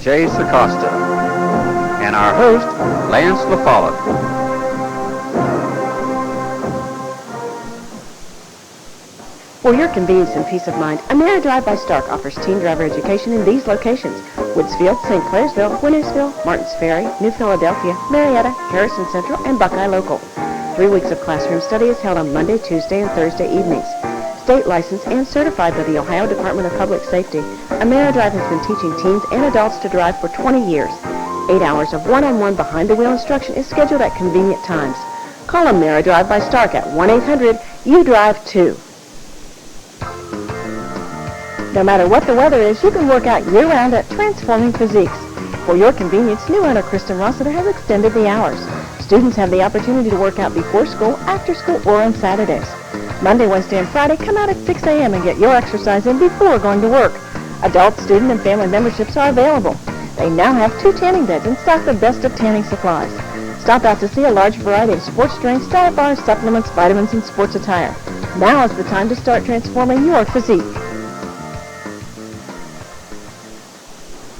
Chase Acosta, and our host, Lance LaFollette. For your convenience and peace of mind, Ameri Drive by Stark offers teen driver education in these locations: Woodsfield, St. Clairsville, Winnersville, Martins Ferry, New Philadelphia, Marietta, Harrison Central, and Buckeye Local. 3 weeks of classroom study is held on Monday, Tuesday, and Thursday evenings. State licensed and certified by the Ohio Department of Public Safety, Ameri Drive has been teaching teens and adults to drive for 20 years. 8 hours of one-on-one behind-the-wheel instruction is scheduled at convenient times. Call Ameri Drive by Stark at 1-800-YOU-DRIVE-2. No matter what the weather is, you can work out year-round at Transforming Physiques. For your convenience, new owner Kristen Rossiter has extended the hours. Students have the opportunity to work out before school, after school, or on Saturdays. Monday, Wednesday, and Friday, come out at 6 a.m. and get your exercise in before going to work. Adult, student, and family memberships are available. They now have 2 tanning beds and stock the best of tanning supplies. Stop out to see a large variety of sports drinks, diet bars, supplements, vitamins, and sports attire. Now is the time to start transforming your physique.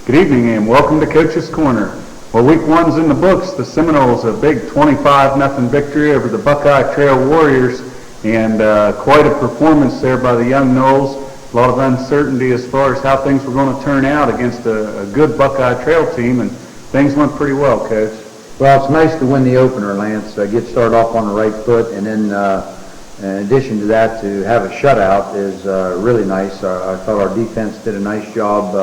Good evening and welcome to Coach's Corner. Well, week 1's in the books. The Seminoles a big 25-0 victory over the Buckeye Trail Warriors, and quite a performance there by the young Noles. A lot of uncertainty as far as how things were going to turn out against a good Buckeye Trail team, and things went pretty well, Coach. Well, it's nice to win the opener, Lance. Get started off on the right foot, and then in addition to that, to have a shutout is really nice. I thought our defense did a nice job.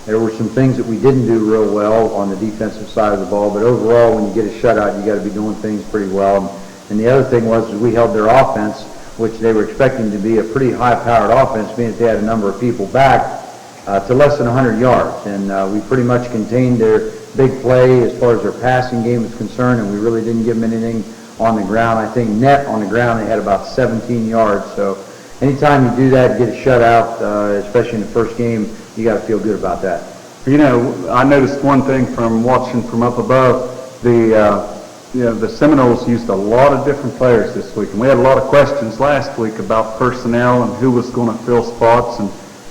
There were some things that we didn't do real well on the defensive side of the ball, but overall, when you get a shutout, you got to be doing things pretty well. And the other thing was we held their offense, which they were expecting to be a pretty high-powered offense, meaning that they had a number of people back, to less than 100 yards. And we pretty much contained their big play as far as their passing game was concerned, and we really didn't give them anything on the ground. I think net on the ground they had about 17 yards. So anytime you do that, get a shutout, especially in the first game, you got to feel good about that. You know, I noticed one thing from watching from up above. The Seminoles used a lot of different players this week, and we had a lot of questions last week about personnel and who was going to fill spots,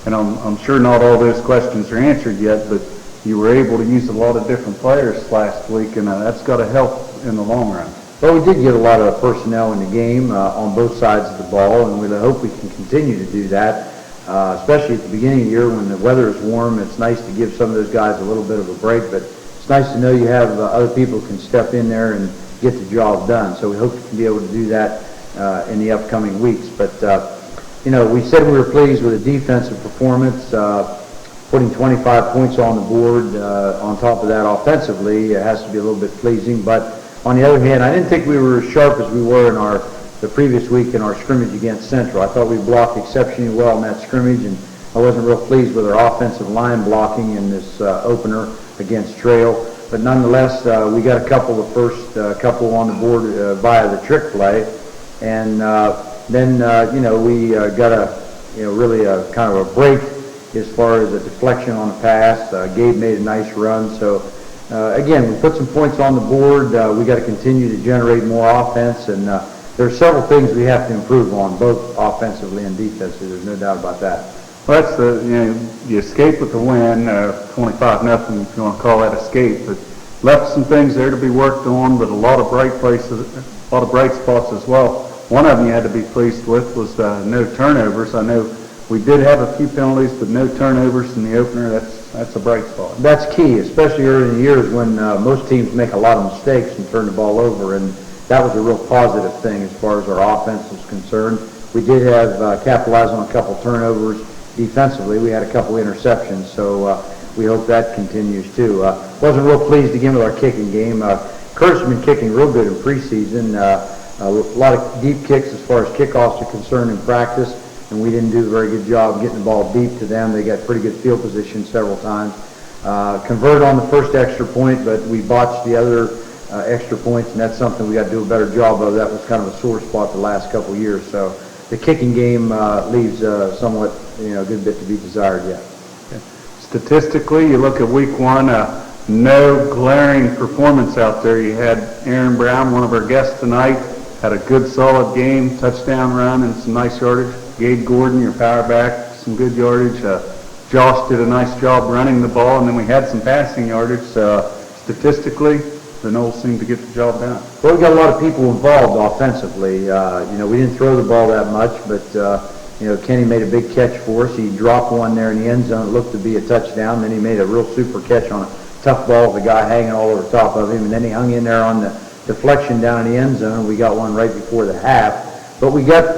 and I'm sure not all those questions are answered yet, but you were able to use a lot of different players last week, and that's got to help in the long run. Well, we did get a lot of personnel in the game on both sides of the ball, and we hope we can continue to do that. Especially at the beginning of the year when the weather is warm, it's nice to give some of those guys a little bit of a break, but it's nice to know you have other people who can step in there and get the job done. So we hope to be able to do that in the upcoming weeks. But, we said we were pleased with the defensive performance, putting 25 points on the board. On top of that, offensively, it has to be a little bit pleasing. But on the other hand, I didn't think we were as sharp as we were in the previous week in our scrimmage against Central. I thought we blocked exceptionally well in that scrimmage, and I wasn't real pleased with our offensive line blocking in this opener against Trail. But nonetheless, we got a couple the first couple on the board via the trick play, and then we got really a kind of a break as far as a deflection on the pass. Gabe made a nice run. So again, we put some points on the board. We got to continue to generate more offense, and there are several things we have to improve on, both offensively and defensively. There's no doubt about that. Well, that's you escape with the win, 25-0, if you want to call that escape, but left some things there to be worked on, but a lot of bright places, a lot of bright spots as well. One of them you had to be pleased with was no turnovers. I know we did have a few penalties, but no turnovers in the opener. That's a bright spot. That's key, especially early in the years when most teams make a lot of mistakes and turn the ball over, and that was a real positive thing as far as our offense is concerned. We did have capitalized on a couple turnovers defensively. We had a couple interceptions, so we hope that continues too. Wasn't real pleased again with our kicking game. Curtis has been kicking real good in preseason. A lot of deep kicks as far as kickoffs are concerned in practice, and we didn't do a very good job getting the ball deep to them. They got pretty good field position several times. Converted on the first extra point, but we botched the other extra points, and that's something we got to do a better job of. That was kind of a sore spot the last couple of years. So the kicking game leaves somewhat, a good bit to be desired yet. Okay. Statistically, you look at week 1, no glaring performance out there. You had Aaron Brown, one of our guests tonight, had a good solid game, touchdown run and some nice yardage. Gabe Gordon, your power back, some good yardage. Josh did a nice job running the ball, and then we had some passing yardage. Statistically, the Noles seemed to get the job done. Well, we got a lot of people involved offensively. We didn't throw the ball that much, but Kenny made a big catch for us. He dropped one there in the end zone. It looked to be a touchdown. Then he made a real super catch on a tough ball with a guy hanging all over top of him. And then he hung in there on the deflection down in the end zone. We got one right before the half. But we got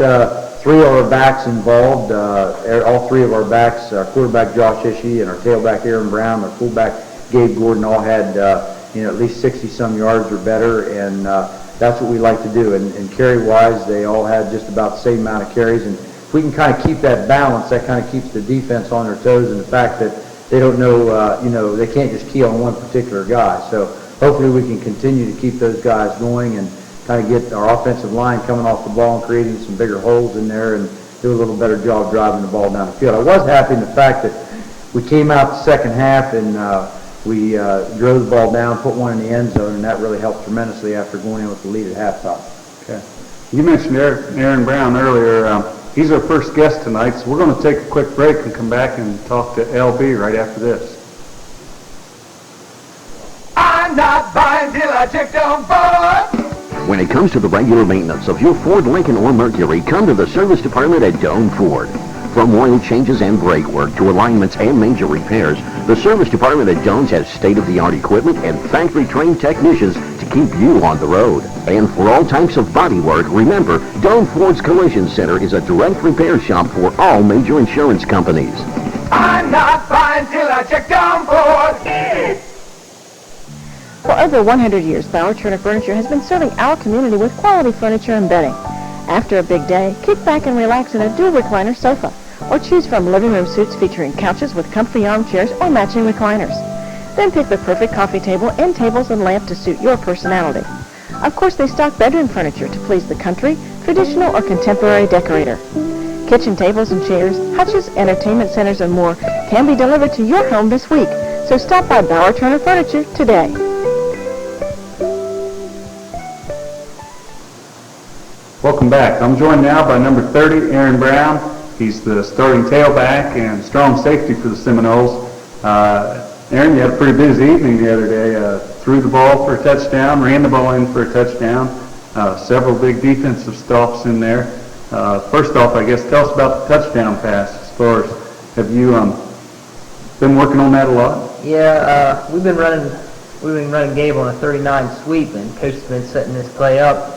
3 of our backs involved. All 3 of our backs, our quarterback Josh Ishii and our tailback Aaron Brown, our fullback Gabe Gordon, all had at least 60-some yards or better. And that's what we like to do. And carry-wise, they all had just about the same amount of carries. And if we can kind of keep that balance, that kind of keeps the defense on their toes, and the fact that they don't know, they can't just key on one particular guy. So hopefully we can continue to keep those guys going and kind of get our offensive line coming off the ball and creating some bigger holes in there and do a little better job driving the ball down the field. I was happy in the fact that we came out the second half and we drove the ball down, put one in the end zone, and that really helped tremendously after going in with the lead at halftime. Okay. You mentioned Aaron Brown earlier. He's our first guest tonight, so we're going to take a quick break and come back and talk to LB right after this. I'm not buying till I check on Ford. When it comes to the regular maintenance of your Ford, Lincoln, or Mercury, come to the service department at Doane Ford. From oil changes and brake work to alignments and major repairs, the service department at Doane's has state-of-the-art equipment and factory-trained technicians to keep you on the road. And for all types of body work, remember, Doane Ford's Collision Center is a direct repair shop for all major insurance companies. I'm not buying till I check on Ford. For over 100 years, Bauer Turner Furniture has been serving our community with quality furniture and bedding. After a big day, kick back and relax in a dual recliner sofa, or choose from living room suites featuring couches with comfy armchairs or matching recliners. Then pick the perfect coffee table and tables and lamp to suit your personality. Of course, they stock bedroom furniture to please the country, traditional, or contemporary decorator. Kitchen tables and chairs, hutches, entertainment centers, and more can be delivered to your home this week. So stop by Bauer Turner Furniture today. Welcome back. I'm joined now by number 30, Aaron Brown. He's the starting tailback and strong safety for the Seminoles. Aaron, you had a pretty busy evening the other day. Threw the ball for a touchdown, ran the ball in for a touchdown. Several big defensive stops in there. First off, I guess, tell us about the touchdown pass. As far as, have you been working on that a lot? Yeah, we've been running Gabe on a 39 sweep, and Coach has been setting this play up.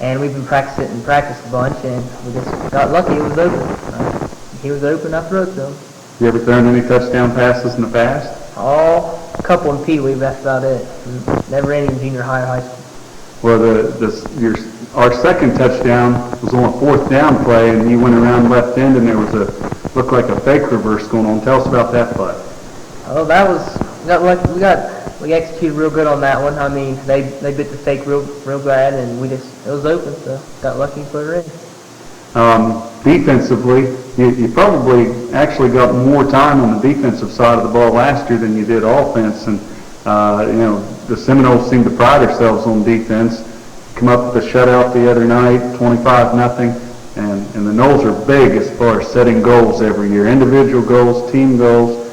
And we've been practicing a bunch, and we just got lucky. It was open. He was open, I threw it to him. You ever thrown any touchdown passes in the past? Oh, a couple in Pee Wee, that's about it. Never any in junior high or high school. Well, our second touchdown was on a 4th down play, and you went around left end, and there was looked like a fake reverse going on. Tell us about that play. Oh, that was we executed real good on that one. I mean, they bit the fake real bad, and it was open, so got lucky and put it in. Defensively, you probably actually got more time on the defensive side of the ball last year than you did offense, and the Seminoles seem to pride themselves on defense. Come up with a shutout the other night, 25-0, and the Noles are big as far as setting goals every year, individual goals, team goals.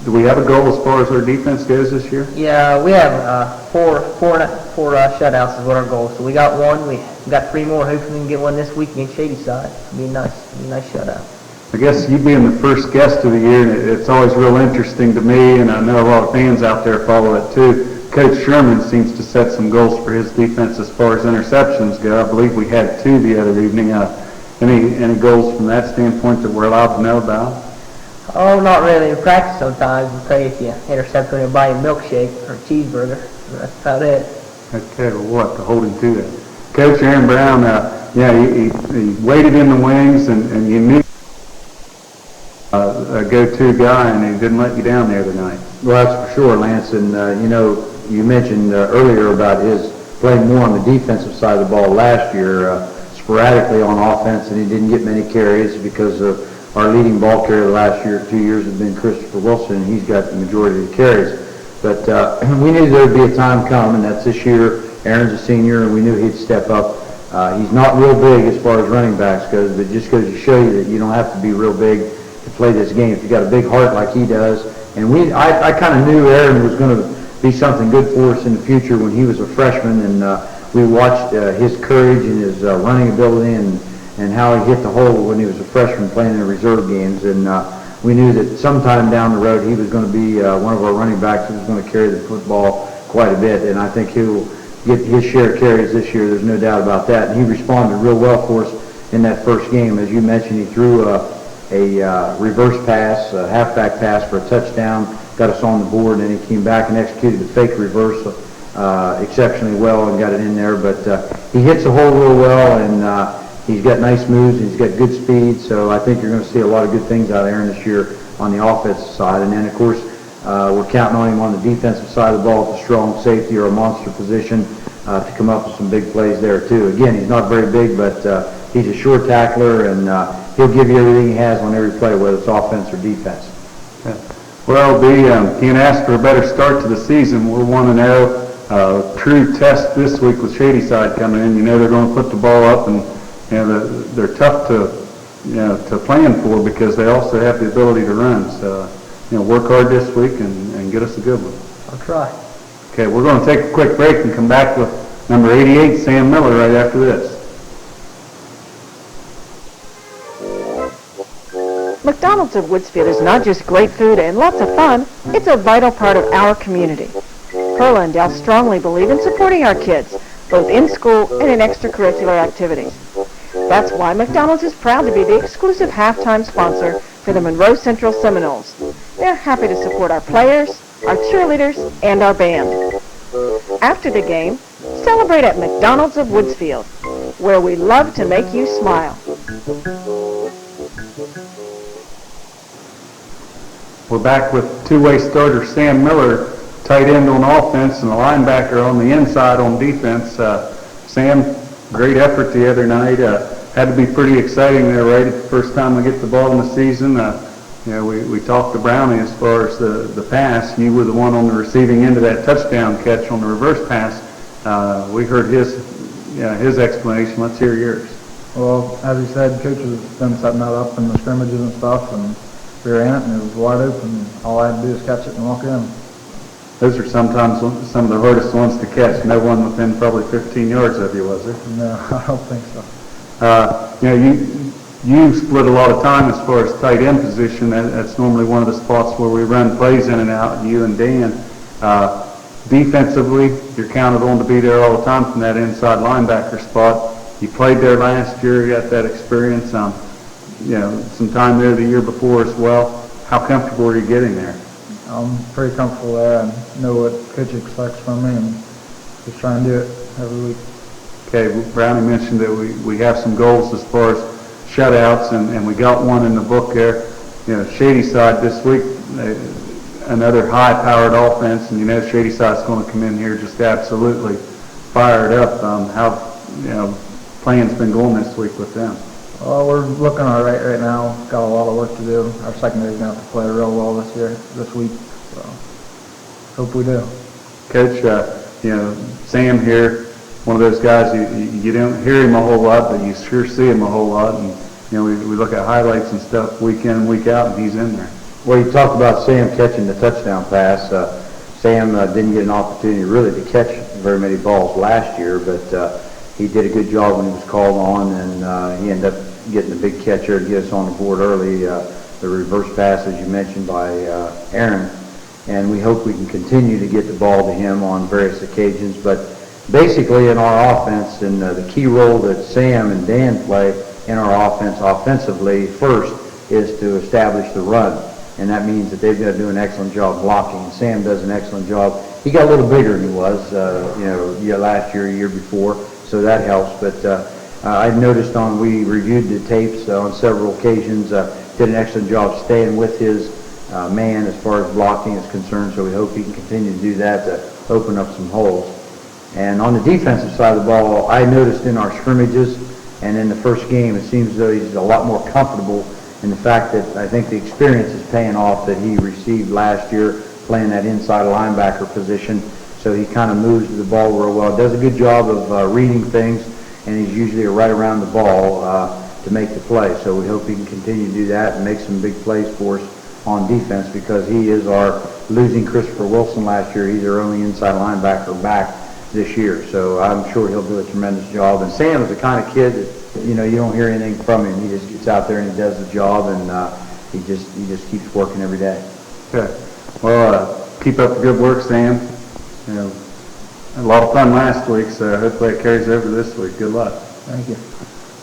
Do we have a goal as far as our defense goes this year? Yeah, we have four shutouts is what our goal is. So we got one. We got 3 more. Hopefully we can get one this week against Shadyside. It'll be a nice shutout. I guess you being the first guest of the year, it's always real interesting to me, and I know a lot of fans out there follow it too. Coach Sherman seems to set some goals for his defense as far as interceptions go. I believe we had 2 the other evening. Any goals from that standpoint that we're allowed to know about? Oh, not really. In practice sometimes we pray if you intercept when you buy a milkshake or a cheeseburger. That's about it. Okay, well, we'll have to hold him to that. Coach Aaron Brown, he waited in the wings, and you knew a go-to guy, and he didn't let you down the other night. Well, that's for sure, Lance. And, you mentioned earlier about his playing more on the defensive side of the ball last year, sporadically on offense, and he didn't get many carries because of our leading ball carrier the last 2 years has been Christopher Wilson, and he's got the majority of the carries. But we knew there would be a time coming. That's this year. Aaron's a senior, and we knew he'd step up. He's not real big as far as running backs goes, but it just goes to show you that you don't have to be real big to play this game. If you got a big heart like he does, and I kind of knew Aaron was going to be something good for us in the future when he was a freshman, and we watched his courage and his running ability and how he hit the hole when he was a freshman playing in the reserve games, and we knew that sometime down the road he was going to be one of our running backs who was going to carry the football quite a bit, and I think he'll get his share of carries this year. There's no doubt about that, and he responded real well for us in that first game. As you mentioned, he threw a reverse pass, a halfback pass for a touchdown, got us on the board, and then he came back and executed the fake reverse exceptionally well and got it in there. But he hits the hole real well, and he's got nice moves, and he's got good speed, so I think you're going to see a lot of good things out of Aaron this year on the offensive side. And then, of course, we're counting on him on the defensive side of the ball with a strong safety or a monster position to come up with some big plays there, too. Again, he's not very big, but he's a sure tackler, and he'll give you everything he has on every play, whether it's offense or defense. Yeah. Well, can't ask for a better start to the season. We're 1-0. True test this week with Shadyside coming in. You know they're going to put the ball up, and they're tough to plan for because they also have the ability to run. So work hard this week and get us a good one. I'll try. Okay, we're going to take a quick break and come back with number 88, Sam Miller, right after this. McDonald's of Woodsfield is not just great food and lots of fun, it's a vital part of our community. Perla and Dell strongly believe in supporting our kids, both in school and in extracurricular activities. That's why McDonald's is proud to be the exclusive halftime sponsor for the Monroe Central Seminoles. They're happy to support our players, our cheerleaders, and our band. After the game, celebrate at McDonald's of Woodsfield, where we love to make you smile. We're back with two-way starter Sam Miller, tight end on offense and a linebacker on the inside on defense. Sam, great effort the other night. Had to be pretty exciting there, right? At the first time we get the ball in the season. We talked to Brownie as far as the pass. You were the one on the receiving end of that touchdown catch on the reverse pass. We heard his explanation. Let's hear yours. Well, as he said, Coach has been setting that up in the scrimmages and stuff, and we were in it, and it was wide open. All I had to do is catch it and walk in. Those are sometimes some of the hardest ones to catch. No one within probably 15 yards of you, was there? No, I don't think so. You split a lot of time as far as tight end position. That's normally one of the spots where we run plays in and out, you and Dan. Defensively, you're counted on to be there all the time from that inside linebacker spot. You played there last year, you got that experience. Some time there the year before as well. How comfortable are you getting there? I'm pretty comfortable there. I know what Coach expects from me, and just try and do it every week. Okay, Brownie mentioned that we have some goals as far as shutouts, and we got one in the book there. Shadyside this week, another high-powered offense, and Shadyside's going to come in here just absolutely fired up. How playing's been going this week with them? Well, we're looking all right now. Got a lot of work to do. Our secondary's going to have to play real well this week. So, hope we do. Coach, Sam here, one of those guys you don't hear him a whole lot, but you sure see him a whole lot. And we look at highlights and stuff week in and week out, and he's in there. Well, you talked about Sam catching the touchdown pass. Sam didn't get an opportunity really to catch very many balls last year, but he did a good job when he was called on, and he ended up getting a big catch here to get us on the board early. The reverse pass, as you mentioned, by Aaron, and we hope we can continue to get the ball to him on various occasions. But basically in our offense, and the key role that Sam and Dan play in our offense offensively first is to establish the run, and that means that they've got to do an excellent job blocking. Sam does an excellent job. He got a little bigger than he was last year, year before, so that helps. But I've noticed we reviewed the tapes on several occasions, did an excellent job staying with his man as far as blocking is concerned, so we hope he can continue to do that to open up some holes. And on the defensive side of the ball, I noticed in our scrimmages and in the first game, it seems as though he's a lot more comfortable in the fact that I think the experience is paying off that he received last year playing that inside linebacker position. So he kind of moves the ball real well. Does a good job of reading things, and he's usually right around the ball to make the play. So we hope he can continue to do that and make some big plays for us on defense, because he is our, losing Christopher Wilson last year, he's our only inside linebacker back this year. So I'm sure he'll do a tremendous job. And Sam is the kind of kid that, you don't hear anything from him. He just gets out there and he does the job, and he just keeps working every day. Okay. Well, keep up the good work, Sam. A lot of fun last week, so hopefully it carries over this week. Good luck. Thank you.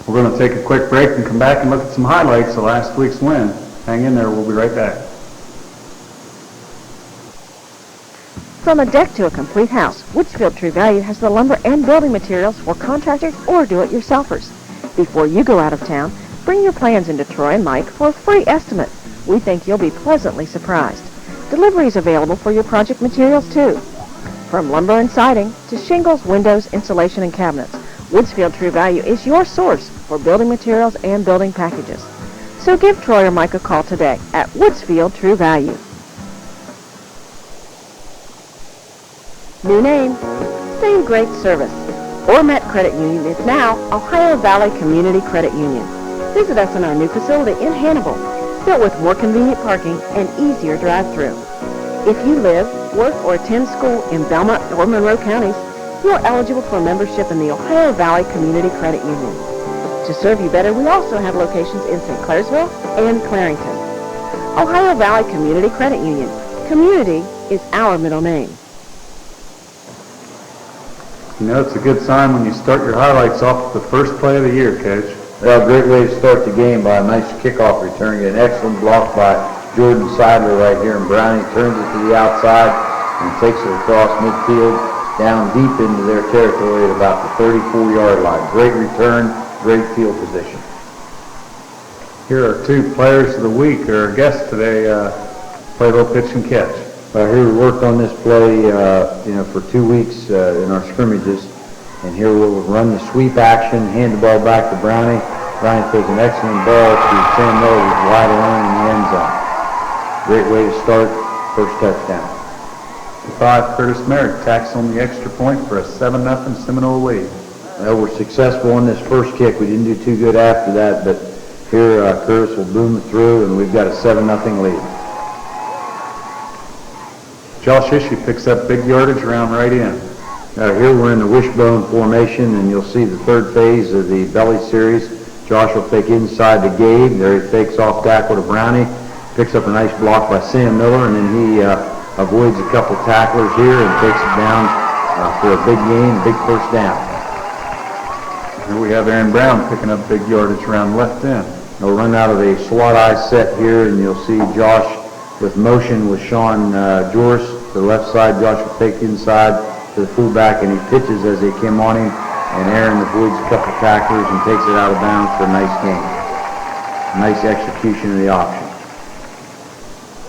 We're going to take a quick break and come back and look at some highlights of last week's win. Hang in there. We'll be right back. From a deck to a complete house, Woodsfield True Value has the lumber and building materials for contractors or do-it-yourselfers. Before you go out of town, bring your plans into Troy and Mike for a free estimate. We think you'll be pleasantly surprised. Delivery is available for your project materials too. From lumber and siding to shingles, windows, insulation, and cabinets, Woodsfield True Value is your source for building materials and building packages. So give Troy or Mike a call today at Woodsfield True Value. New name, same great service. Ormet Credit Union is now Ohio Valley Community Credit Union. Visit us in our new facility in Hannibal, built with more convenient parking and easier drive-through. If you live, work, or attend school in Belmont or Monroe counties, you are eligible for membership in the Ohio Valley Community Credit Union. To serve you better, we also have locations in St. Clairsville and Clarington. Ohio Valley Community Credit Union. Community is our middle name. It's a good sign when you start your highlights off with the first play of the year, Coach. Well, great way to start the game by a nice kickoff return. Get an excellent block by Jordan Seidler right here, and Brownie turns it to the outside and takes it across midfield down deep into their territory at about the 34-yard line. Great return, great field position. Here are two players of the week, or our guests today, play a little pitch and catch. Here we worked on this play, for 2 weeks in our scrimmages, and here we'll run the sweep action, hand the ball back to Brownie. Brownie throws an excellent ball to Sam Miller, who's wide alone in the end zone. Great way to start, first touchdown. 5, Curtis Merrick tacks on the extra point for a 7-0 Seminole lead. Well, we're successful on this first kick. We didn't do too good after that, but here Curtis will boom it through, and we've got a 7-0 lead. Josh Ishii picks up big yardage around right in. Here we're in the wishbone formation, and you'll see the third phase of the belly series. Josh will fake inside to Gabe. There he fakes off tackle to Brownie. Picks up a nice block by Sam Miller, and then he avoids a couple tacklers here and takes it down for a big gain, big first down. Here we have Aaron Brown picking up big yardage around left end. They'll run out of a slot eye set here, and you'll see Josh with motion with Sean Joris to the left side. Josh will fake inside to the fullback, and he pitches as they came on him, and Aaron avoids a couple tacklers and takes it out of bounds for a nice gain. Nice execution of the option.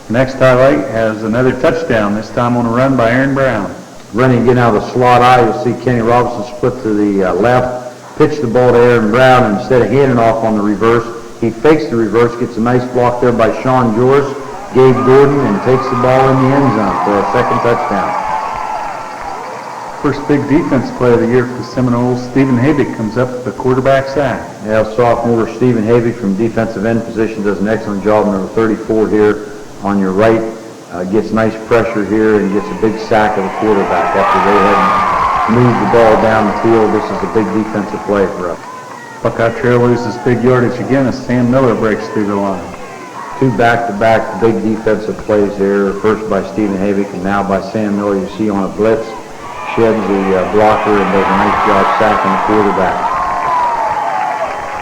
Next highlight has another touchdown, this time on a run by Aaron Brown. Running again out of the slot eye, you'll see Kenny Robinson split to the left, pitch the ball to Aaron Brown, and instead of handing off on the reverse, he fakes the reverse, gets a nice block there by Sean Joris, Gabe Gordon, and takes the ball in the end zone for a second touchdown. First big defense play of the year for the Seminoles. Stephen Habig comes up with the quarterback sack. Yeah, sophomore Stephen Habig from defensive end position does an excellent job. Number 34 here on your right gets nice pressure here and gets a big sack of the quarterback after they had moved the ball down the field. This is a big defensive play for us. Buckeye Trail loses big yardage again as Sam Miller breaks through the line. Two back-to-back big defensive plays here, first by Stephen Habig and now by Sam Miller. You see on a blitz, sheds the blocker and does a nice job sacking the quarterback.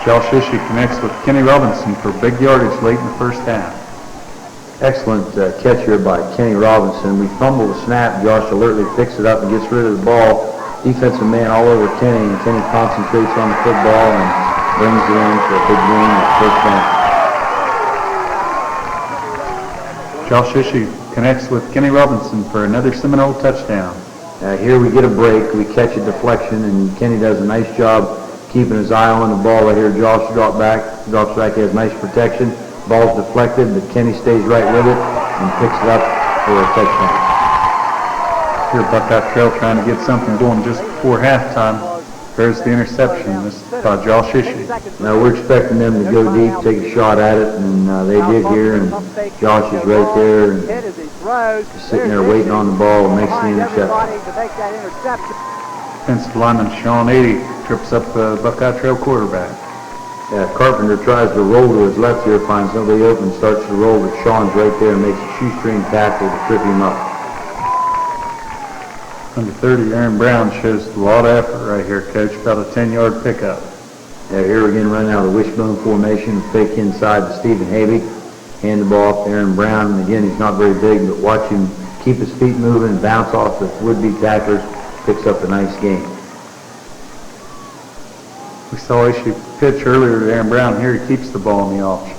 Josh Ishii connects with Kenny Robinson for big yardage late in the first half. Excellent catch here by Kenny Robinson. We fumble the snap. Josh alertly picks it up and gets rid of the ball. Defensive man all over Kenny, and Kenny concentrates on the football and brings it in for a big gain at first down. Josh Ishii connects with Kenny Robinson for another Seminole touchdown. Here we get a break. We catch a deflection, and Kenny does a nice job keeping his eye on the ball right here. Josh drops back, he has nice protection. Ball's deflected, but Kenny stays right with it and picks it up for a touchdown. Here Buckeye Trail trying to get something going just before halftime. throws the interception. This is by Josh Ishii. Now we're expecting them to go deep, take a shot at it, and they did here, and Josh is right there and just sitting there waiting on the ball and makes the interception. Defensive lineman Sean 80 trips up the Buckeye Trail quarterback. Yeah, Carpenter tries to roll to his left here, finds nobody open, starts to roll, but Sean's right there and makes a shoestring tackle to trip him up. Number 30, Aaron Brown, shows a lot of effort right here, Coach. About a 10-yard pickup. Yeah, here again running out of the wishbone formation, fake inside to Stephen Havey. Hand the ball off to Aaron Brown, and again, he's not very big, but watch him keep his feet moving and bounce off the would-be tacklers, picks up a nice gain. We saw Ishii pitch earlier to Aaron Brown. Here he keeps the ball in the option.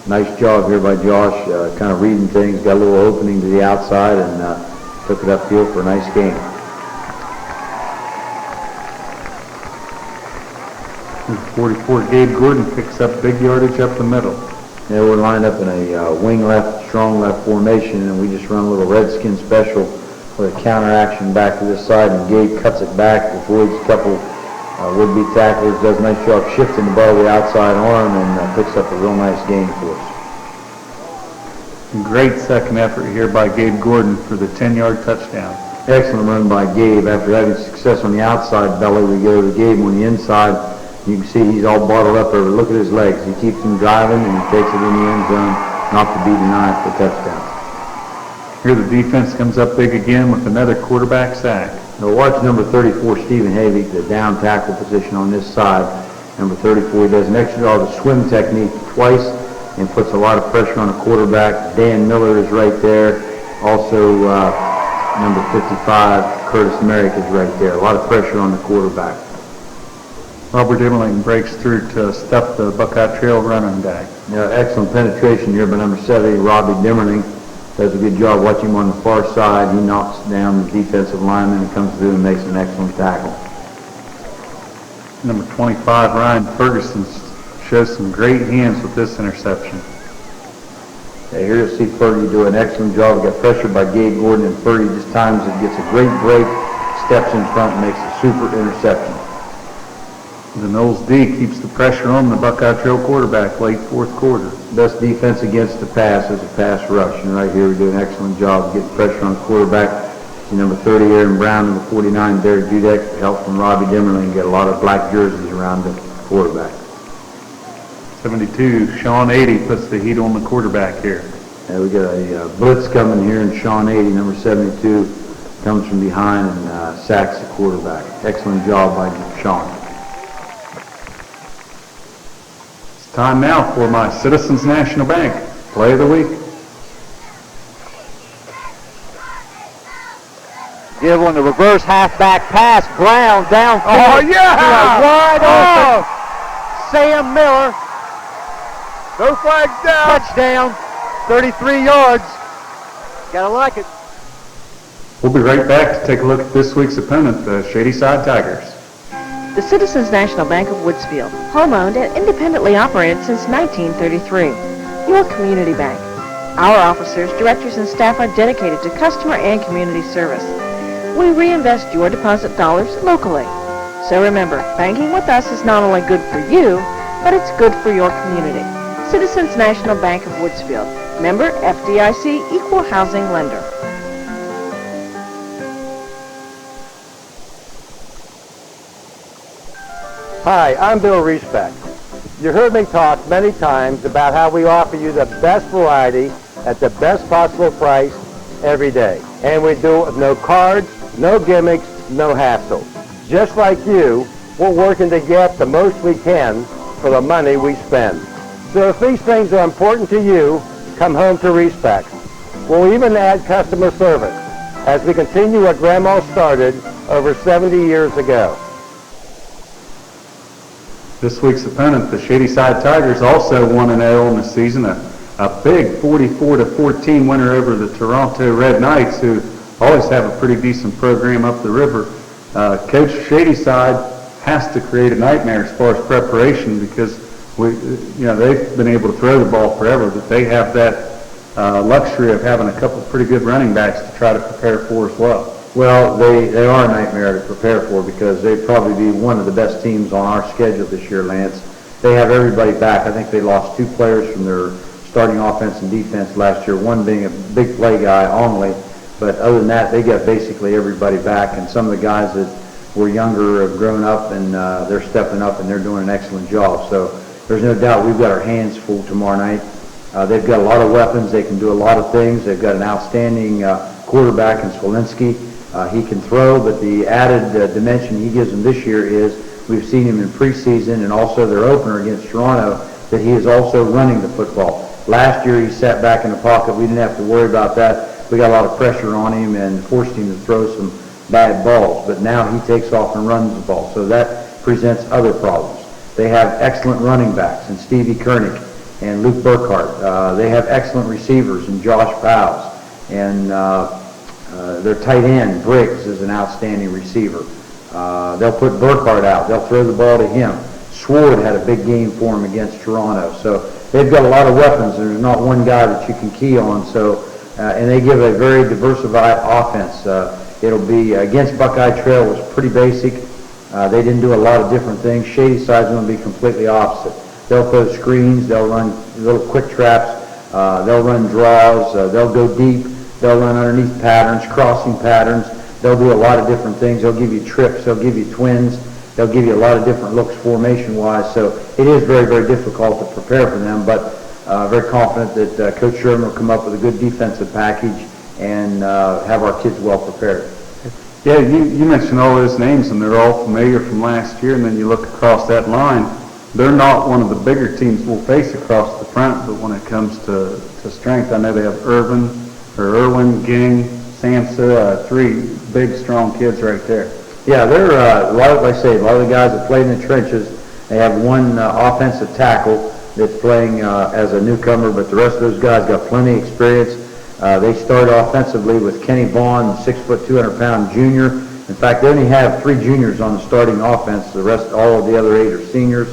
Nice job here by Josh, kind of reading things, got a little opening to the outside, and took it upfield for a nice gain. Number 44, Gabe Gordon picks up big yardage up the middle. Yeah, we're lined up in a wing left, strong left formation, and we just run a little redskin special with a counter action back to this side, and Gabe cuts it back, avoids a couple would-be tacklers, does a nice job shifting the ball to the outside arm, and picks up a real nice gain for us. Great second effort here by Gabe Gordon for the 10-yard touchdown. Excellent run by Gabe. After having success on the outside belly, we go to Gabe on the inside. You can see he's all bottled up over. Look at his legs. He keeps him driving, and he takes it in the end zone, not to be denied for touchdown. Here the defense comes up big again with another quarterback sack. Now watch number 34, Stephen Havey, the down tackle position on this side. Number 34, he does an extra job of swim technique twice and puts a lot of pressure on the quarterback. Dan Miller is right there. Also, number 55, Curtis Merrick is right there. A lot of pressure on the quarterback. Robert Emmerling breaks through to stuff the Buckeye Trail running back. Yeah, excellent penetration here by number 70, Robbie Demmerling. Does a good job. Watch him on the far side. He knocks down the defensive lineman and comes through and makes an excellent tackle. Number 25, Ryan Ferguson, shows some great hands with this interception. Yeah, here you'll see Fergie do an excellent job. Got pressured by Gabe Gordon, and Fergie just times it, gets a great break, steps in front, and makes a super interception. The Knowles D keeps the pressure on the Buckeye Trail quarterback late fourth quarter. Best defense against the pass is a pass rush, and right here we do an excellent job of getting pressure on the quarterback. See number 30, Aaron Brown, number 49, Derek Dudek, with help from Robbie Demmerling, get a lot of black jerseys around the quarterback. 72, Sean 80 puts the heat on the quarterback here. And we got a blitz coming here, and Sean 80, number 72, comes from behind and sacks the quarterback. Excellent job by Sean. It's time now for my Citizens National Bank Play of the Week. Give on the reverse halfback pass. Brown downfield. Oh, yeah! To a wide open Sam Miller. No flags down. Touchdown. 33 yards. Gotta like it. We'll be right back to take a look at this week's opponent, the Shadyside Tigers. The Citizens National Bank of Woodsfield, home-owned and independently operated since 1933. Your community bank. Our officers, directors, and staff are dedicated to customer and community service. We reinvest your deposit dollars locally. So remember, banking with us is not only good for you, but it's good for your community. Citizens National Bank of Woodsfield. Member FDIC Equal Housing Lender. Hi, I'm Bill Reesbeck. You heard me talk many times about how we offer you the best variety at the best possible price every day. And we do it with no cards, no gimmicks, no hassle. Just like you, we're working to get the most we can for the money we spend. So if these things are important to you, come home to Reesbeck. We'll even add customer service as we continue what Grandma started over 70 years ago. This week's opponent, the Shadyside Tigers, also 1-0 in the season. A big 44-14 winner over the Toronto Red Knights, who always have a pretty decent program up the river. Coach Shadyside has to create a nightmare as far as preparation, because they've been able to throw the ball forever, but they have that luxury of having a couple pretty good running backs to try to prepare for as well. Well, they are a nightmare to prepare for because they'd probably be one of the best teams on our schedule this year, Lance. They have everybody back. I think they lost 2 players from their starting offense and defense last year, one being a big play guy only. But other than that, they got basically everybody back. And some of the guys that were younger have grown up, and they're stepping up, and they're doing an excellent job. So there's no doubt we've got our hands full tomorrow night. They've got a lot of weapons. They can do a lot of things. They've got an outstanding quarterback in Zelinski. He can throw, but the added dimension he gives them this year is we've seen him in preseason and also their opener against Toronto that he is also running the football. Last year he sat back in the pocket. We didn't have to worry about that. We got a lot of pressure on him and forced him to throw some bad balls, but now he takes off and runs the ball. So that presents other problems. They have excellent running backs in Stevie Kernick and Luke Burkhardt. They have excellent receivers in Josh Pyle, and their tight end, Briggs, is an outstanding receiver. They'll put Burkhardt out. They'll throw the ball to him. Sword had a big game for him against Toronto. So they've got a lot of weapons. There's not one guy that you can key on. So, and they give a very diversified offense. It'll be against Buckeye Trail was pretty basic. They didn't do a lot of different things. Shadyside's going to be completely opposite. They'll throw screens. They'll run little quick traps. They'll run draws. They'll go deep. They'll run underneath patterns, crossing patterns. They'll do a lot of different things. They'll give you trips. They'll give you twins. They'll give you a lot of different looks formation-wise. So it is very, very difficult to prepare for them, but very confident that Coach Sherman will come up with a good defensive package and have our kids well prepared. Yeah, you mentioned all those names, and they're all familiar from last year, and then you look across that line. They're not one of the bigger teams we'll face across the front, but when it comes to strength, I know they have Irwin, Ging, Samsa, 3 big, strong kids right there. Yeah, they're a lot of the guys that played in the trenches. They have one offensive tackle that's playing as a newcomer, but the rest of those guys got plenty of experience. They start offensively with Kenny Vaughan, 6', 200-pound junior. In fact, they only have 3 juniors on the starting offense. The rest, all of the other 8 are seniors.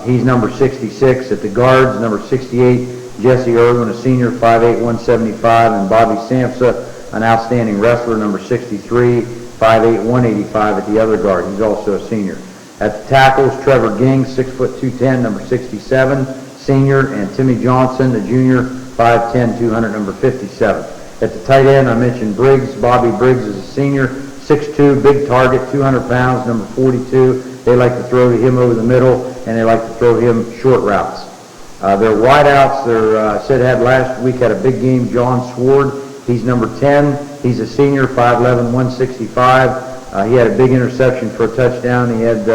He's number 66 at the guards, number 68. Jesse Irwin, a senior, 5'8", 175, and Bobby Samsa, an outstanding wrestler, number 63, 5'8", 185 at the other guard. He's also a senior. At the tackles, Trevor Ging, 6', 210, number 67, senior, and Timmy Johnson, a junior, 5'10", 200, number 57. At the tight end, I mentioned Briggs. Bobby Briggs is a senior, 6'2", big target, 200 pounds, number 42. They like to throw to him over the middle, and they like to throw him short routes. Their wideouts, Sid had last week had a big game, John Sword. He's number 10. He's a senior, 5'11", 165. He had a big interception for a touchdown. He had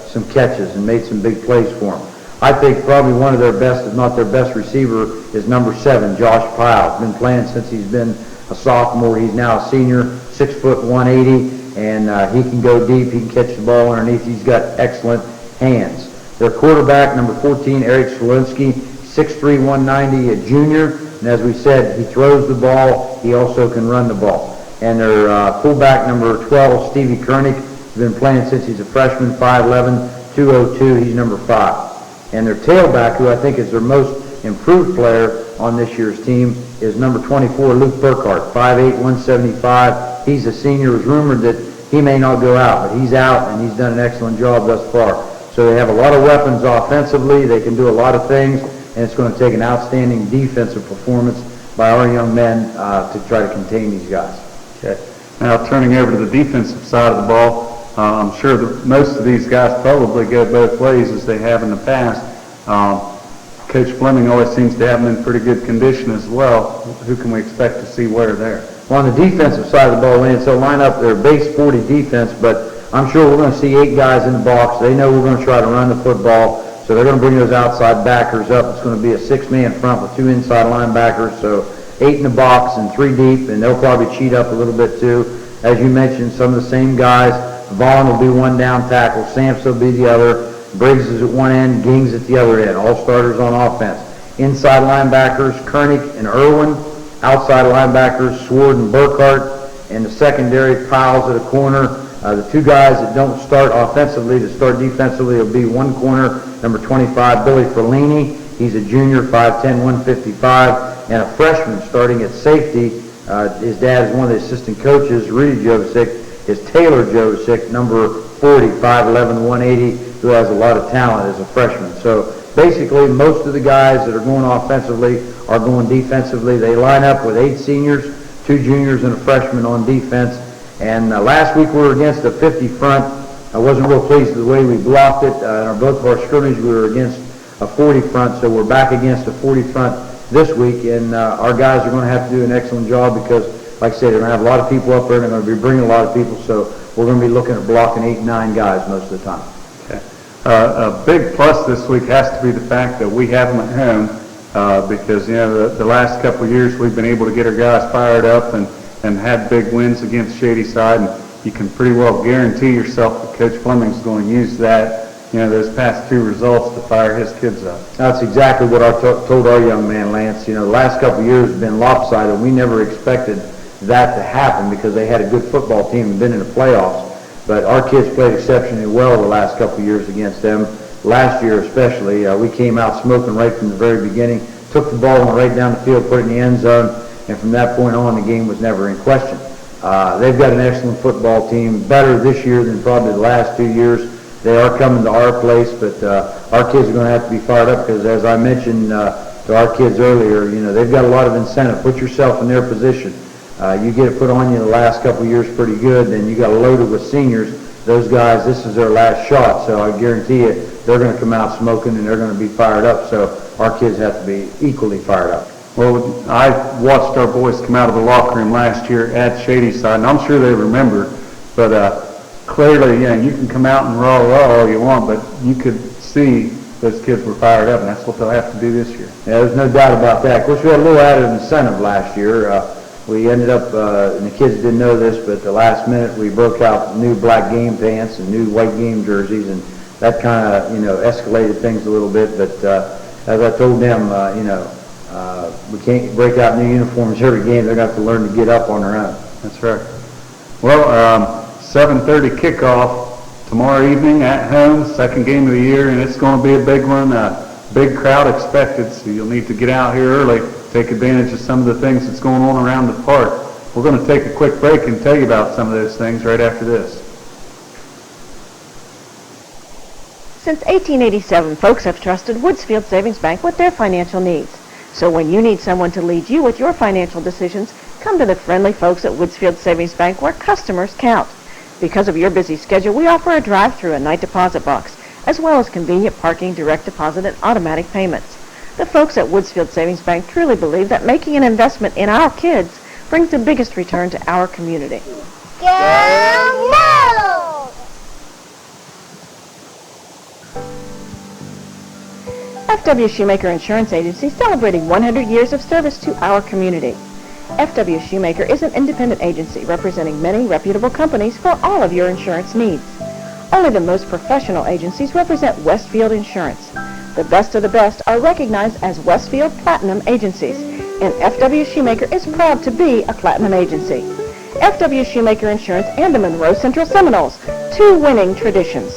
some catches and made some big plays for him. I think probably one of their best, if not their best receiver, is number 7, Josh Pyle. Been playing since he's been a sophomore. He's now a senior, 6', 180, and he can go deep. He can catch the ball underneath. He's got excellent hands. Their quarterback, number 14, Eric Zelinski, 6'3", 190, a junior. And as we said, he throws the ball. He also can run the ball. And their fullback, number 12, Stevie Kernick, has been playing since he's a freshman, 5'11", 202. He's number 5. And their tailback, who I think is their most improved player on this year's team, is number 24, Luke Burkhardt, 5'8", 175. He's a senior. It was rumored that he may not go out, but he's out, and he's done an excellent job thus far. So they have a lot of weapons offensively. They can do a lot of things, and it's going to take an outstanding defensive performance by our young men to try to contain these guys. Okay. Now turning over to the defensive side of the ball, I'm sure that most of these guys probably go both ways as they have in the past. Coach Fleming always seems to have them in pretty good condition as well. Who can we expect to see where there? Well, on the defensive side of the ball, Lance, they'll line up their base 40 defense, but I'm sure we're going to see 8 guys in the box. They know we're going to try to run the football, so they're going to bring those outside backers up. It's going to be a 6-man front with 2 inside linebackers, so 8 in the box and 3 deep, and they'll probably cheat up a little bit too. As you mentioned, some of the same guys. Vaughan will be one down tackle. Samps will be the other. Briggs is at one end. Ging's at the other end. All starters on offense. Inside linebackers, Kernick and Irwin. Outside linebackers, Sword and Burkhardt. And the secondary, Pyle's at a corner. The 2 guys that don't start offensively, to start defensively, will be one corner, number 25, Billy Fellini. He's a junior, 5'10", 155. And a freshman starting at safety, His dad is one of the assistant coaches. Rudy Jovicic is Taylor Jovicic, number 40, 5'11", 180, who has a lot of talent as a freshman. So basically, most of the guys that are going offensively are going defensively. They line up with 8 seniors, 2 juniors, and a freshman on defense. And last week we were against a 50 front. I wasn't real pleased with the way we blocked it. In both of our scrimmage, we were against a 40 front, so we're back against a 40 front this week, and our guys are going to have to do an excellent job because, like I said, they're going to have a lot of people up there, and they're going to be bringing a lot of people, so we're going to be looking at blocking 8, 9 guys most of the time. Okay. A big plus this week has to be the fact that we have them at home because, you know, the last couple of years we've been able to get our guys fired up and had big wins against Shadyside, and you can pretty well guarantee yourself that Coach Fleming's going to use that, you know, those past 2 results to fire his kids up. That's exactly what I told our young man, Lance. You know, the last couple of years have been lopsided. We never expected that to happen because they had a good football team and been in the playoffs. But our kids played exceptionally well the last couple of years against them. Last year especially, we came out smoking right from the very beginning, took the ball, went right down the field, put it in the end zone, and from that point on, the game was never in question. They've got an excellent football team, better this year than probably the last 2 years. They are coming to our place, but our kids are going to have to be fired up because, as I mentioned to our kids earlier, you know, they've got a lot of incentive. Put yourself in their position. You get it put on you the last couple of years pretty good, then you got to load it with seniors. Those guys, this is their last shot, so I guarantee you they're going to come out smoking and they're going to be fired up, so our kids have to be equally fired up. Well, I watched our boys come out of the locker room last year at Shadyside, and I'm sure they remember, but clearly, you know, you can come out and raw all you want, but you could see those kids were fired up, and that's what they'll have to do this year. Yeah, there's no doubt about that. Of course, we had a little added incentive last year. We ended up, and the kids didn't know this, but at the last minute we broke out new black game pants and new white game jerseys, and that kind of, you know, escalated things a little bit. But as I told them, you know, we can't break out new uniforms every game. They're going to have to learn to get up on their own. That's right. Well, 7:30 kickoff tomorrow evening at home, second game of the year, and it's going to be a big one. Big crowd expected, so you'll need to get out here early, take advantage of some of the things that's going on around the park. We're going to take a quick break and tell you about some of those things right after this. Since 1887, folks have trusted Woodsfield Savings Bank with their financial needs. So when you need someone to lead you with your financial decisions, come to the friendly folks at Woodsfield Savings Bank where customers count. Because of your busy schedule, we offer a drive-through and night deposit box, as well as convenient parking, direct deposit, and automatic payments. The folks at Woodsfield Savings Bank truly believe that making an investment in our kids brings the biggest return to our community. Go Noles! F.W. Shoemaker Insurance Agency celebrating 100 years of service to our community. F.W. Shoemaker is an independent agency representing many reputable companies for all of your insurance needs. Only the most professional agencies represent Westfield Insurance. The best of the best are recognized as Westfield Platinum agencies, and F.W. Shoemaker is proud to be a Platinum agency. F.W. Shoemaker Insurance and the Monroe Central Seminoles, 2 winning traditions.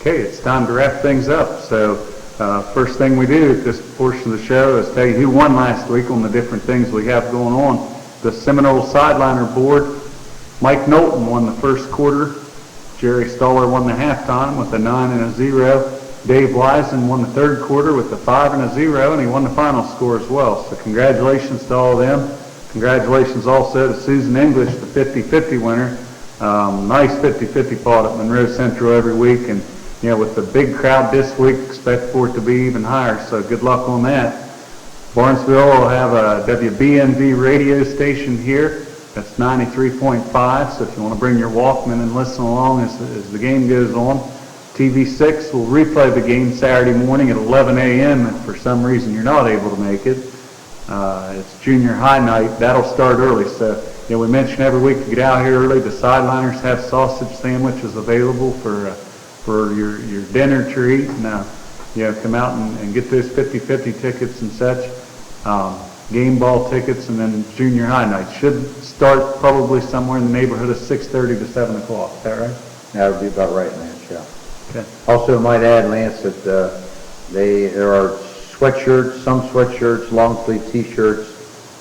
Okay, it's time to wrap things up. So first thing we do at this portion of the show is tell you who won last week on the different things we have going on. The Seminoles Sideliner Board, Mike Knowlton won the first quarter. Jerry Stoller won the halftime with a 9 and a 0. Dave Wisen won the third quarter with a 5 and a 0, and he won the final score as well. So congratulations to all of them. Congratulations also to Susan English, the 50-50 winner. Nice 50-50 pot at Monroe Central every week, and you know, with the big crowd this week, expect for it to be even higher, so good luck on that. Barnesville will have a WBNV radio station here. That's 93.5, so if you want to bring your Walkman and listen along as the game goes on. TV6 will replay the game Saturday morning at 11 a.m. if for some reason you're not able to make it. It's junior high night. That'll start early, so you know, we mention every week to get out here early. The Sideliners have sausage sandwiches available for your dinner treat, and you know, come out and get those 50-50 tickets and such, game ball tickets, and then junior high night should start probably somewhere in the neighborhood of 6:30 to 7 o'clock. Is that right? That would be about right, Lance, yeah. Okay. Also, might add, Lance, that There are sweatshirts, some sweatshirts, long sleeve T-shirts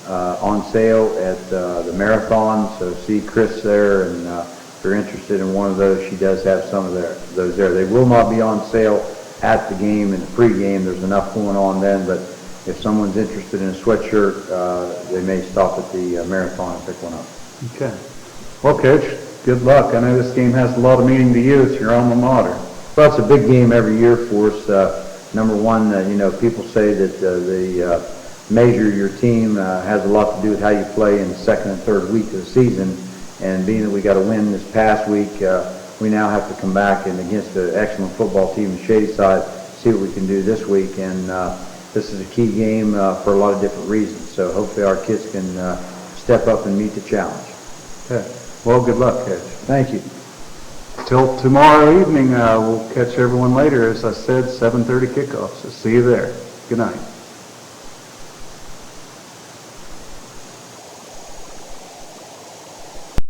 on sale at the marathon. So see Chris there, and if you're interested in one of those, she does have some of those there. They will not be on sale at the game and the pregame. There's enough going on then, but if someone's interested in a sweatshirt, they may stop at the marathon and pick one up. Okay. Well, Coach, good luck. I know this game has a lot of meaning to you. It's your alma mater. Well, it's a big game every year for us. Number one, people say that the measure of your team has a lot to do with how you play in the second and third week of the season. And being that we got a win this past week, we now have to come back and against an excellent football team in Shadyside, see what we can do this week. And this is a key game for a lot of different reasons. So hopefully our kids can step up and meet the challenge. Okay. Well, good luck, Coach. Thank you. Till tomorrow evening, we'll catch everyone later. As I said, 7:30 kickoff. So see you there. Good night.